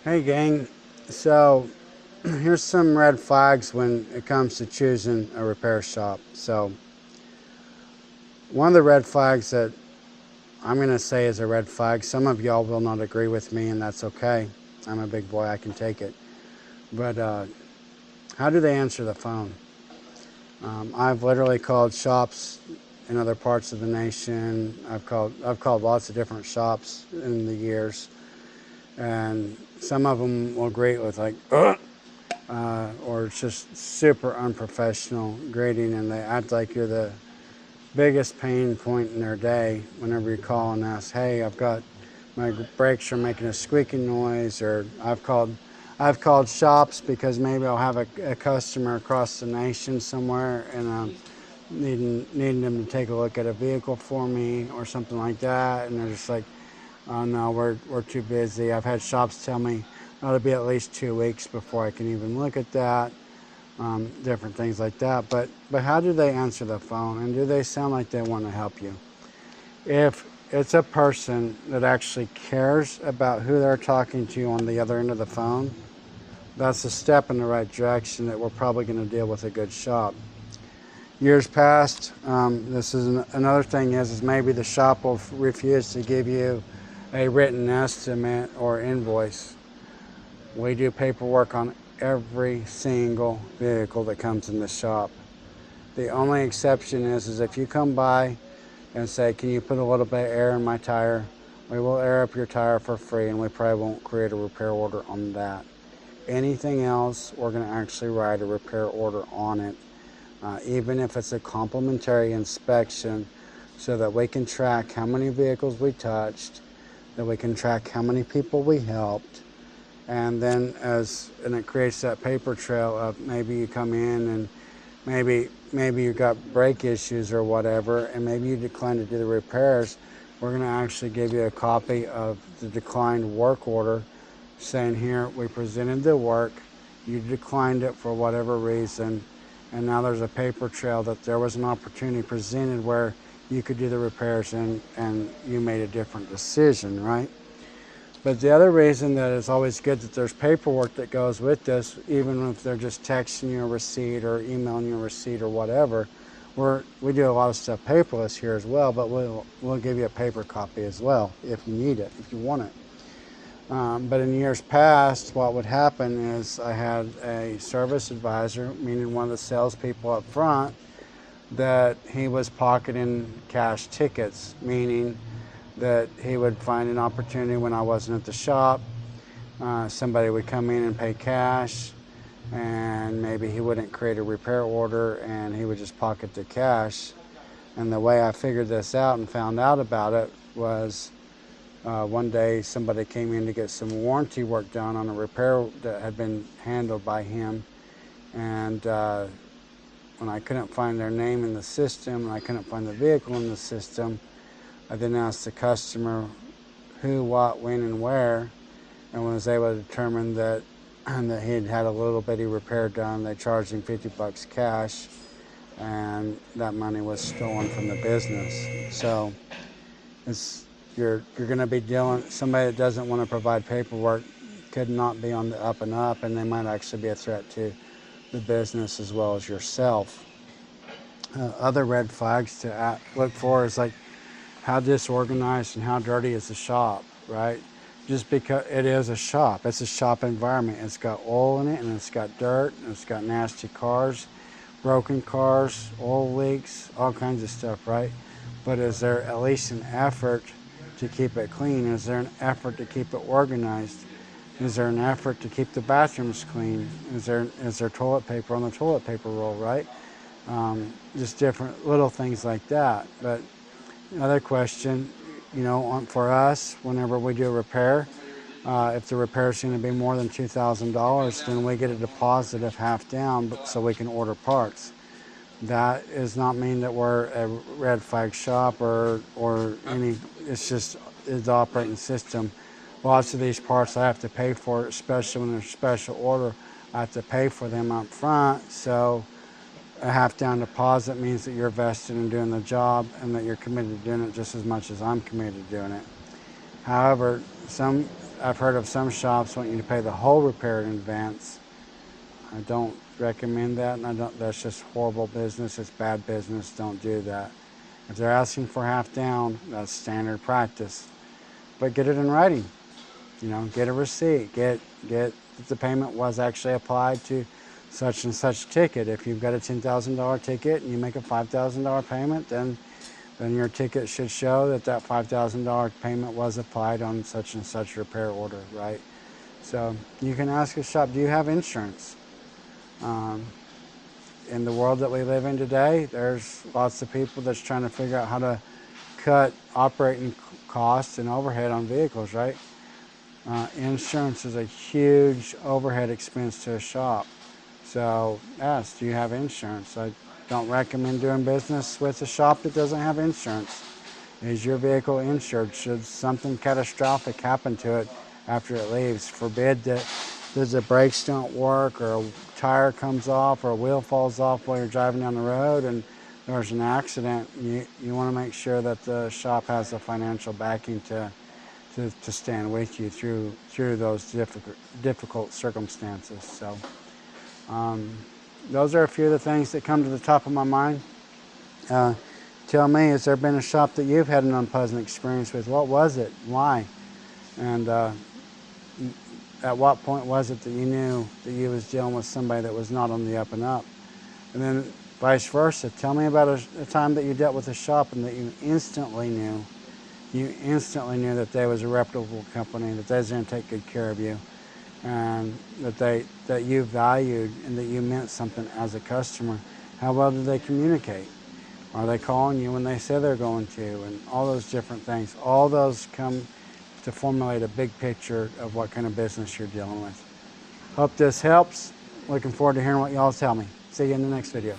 Hey gang, so here's some red flags when it comes to choosing a repair shop. So one of the red flags that I'm going to say is a red flag, some of y'all will not agree with me and that's okay. I'm a big boy, I can take it. But how do they answer the phone? I've literally called shops in other parts of the nation. I've called lots of different shops in the years, and some of them will greet with like, or it's just super unprofessional greeting, and they act like you're the biggest pain point in their day whenever you call and ask, hey, I've got my brakes are making a squeaking noise, or I've called shops because maybe I'll have a customer across the nation somewhere and I'm needing them to take a look at a vehicle for me or something like that, and they're just like, oh no, we're too busy. I've had shops tell me it'll be at least 2 weeks before I can even look at that. Different things like that. But how do they answer the phone, and do they sound like they want to help you? If it's a person that actually cares about who they're talking to on the other end of the phone, that's a step in the right direction that we're probably going to deal with a good shop. Years past, this is another thing is maybe the shop will refuse to give you a written estimate or invoice. We do paperwork on every single vehicle that comes in the shop. The only exception is if you come by and say, can you put a little bit of air in my tire? We will air up your tire for free, and we probably won't create a repair order on that. Anything else, we're going to actually write a repair order on it, even if it's a complimentary inspection, so that we can track how many vehicles we touched, that we can track how many people we helped, and then and it creates that paper trail of maybe you come in and maybe you got brake issues or whatever, and maybe you decline to do the repairs. We're going to actually give you a copy of the declined work order saying, here, we presented the work, you declined it for whatever reason, and now there's a paper trail that there was an opportunity presented where you could do the repairs and you made a different decision, right? But the other reason that it's always good that there's paperwork that goes with this, even if they're just texting you a receipt or emailing you a receipt or whatever, we do a lot of stuff paperless here as well, but we'll give you a paper copy as well if you need it, if you want it. But in years past, what would happen is I had a service advisor, meaning one of the salespeople up front, that he was pocketing cash tickets, meaning that he would find an opportunity when I wasn't at the shop. Somebody would come in and pay cash, and maybe he wouldn't create a repair order and he would just pocket the cash. And the way I figured this out and found out about it was one day somebody came in to get some warranty work done on a repair that had been handled by him, and when I couldn't find their name in the system and I couldn't find the vehicle in the system, I then asked the customer who, what, when, and where, and was able to determine that that he'd had a little bitty repair done. They charged him $50 cash, and that money was stolen from the business. So you're going to be dealing, somebody that doesn't want to provide paperwork could not be on the up and up, and they might actually be a threat to the business as well as yourself. Other red flags to look for is like, how disorganized and how dirty is the shop, right? Just because it is a shop, it's a shop environment. It's got oil in it, and it's got dirt, and it's got nasty cars, broken cars, oil leaks, all kinds of stuff, right? But is there at least an effort to keep it clean? Is there an effort to keep it organized? Is there an effort to keep the bathrooms clean? Is there toilet paper on the toilet paper roll, right? Just different little things like that. But another question, for us, whenever we do a repair, if the repair is going to be more than $2,000, then we get a deposit of half down so we can order parts. That does not mean that we're a red flag shop or any, it's just the operating system. Lots of these parts I have to pay for, especially when there's special order, I have to pay for them up front. So a half down deposit means that you're vested in doing the job and that you're committed to doing it just as much as I'm committed to doing it. However, some I've heard of some shops want you to pay the whole repair in advance. I don't recommend that, and that's just horrible business. It's bad business. Don't do that. If they're asking for half down, that's standard practice. But get it in writing. Get a receipt. Get that the payment was actually applied to such and such ticket. If you've got a $10,000 ticket and you make a $5,000 payment, then your ticket should show that $5,000 payment was applied on such and such repair order, right? So you can ask a shop, do you have insurance? In the world that we live in today, there's lots of people that's trying to figure out how to cut operating costs and overhead on vehicles, right? Insurance is a huge overhead expense to a shop. So ask, do you have insurance? I don't recommend doing business with a shop that doesn't have insurance. Is your vehicle insured? Should something catastrophic happen to it after it leaves? Forbid that the brakes don't work, or a tire comes off, or a wheel falls off while you're driving down the road and there's an accident. You want to make sure that the shop has the financial backing to stand with you through those difficult circumstances. So those are a few of the things that come to the top of my mind. Tell me, has there been a shop that you've had an unpleasant experience with? What was it? Why? And at what point was it that you knew that you was dealing with somebody that was not on the up and up? And then vice versa. Tell me about a time that you dealt with a shop and that you instantly knew that they was a reputable company, that they was going to take good care of you, and that you valued and that you meant something as a customer. How well did they communicate? Are they calling you when they say they're going to? And all those different things. All those come to formulate a big picture of what kind of business you're dealing with. Hope this helps. Looking forward to hearing what y'all tell me. See you in the next video.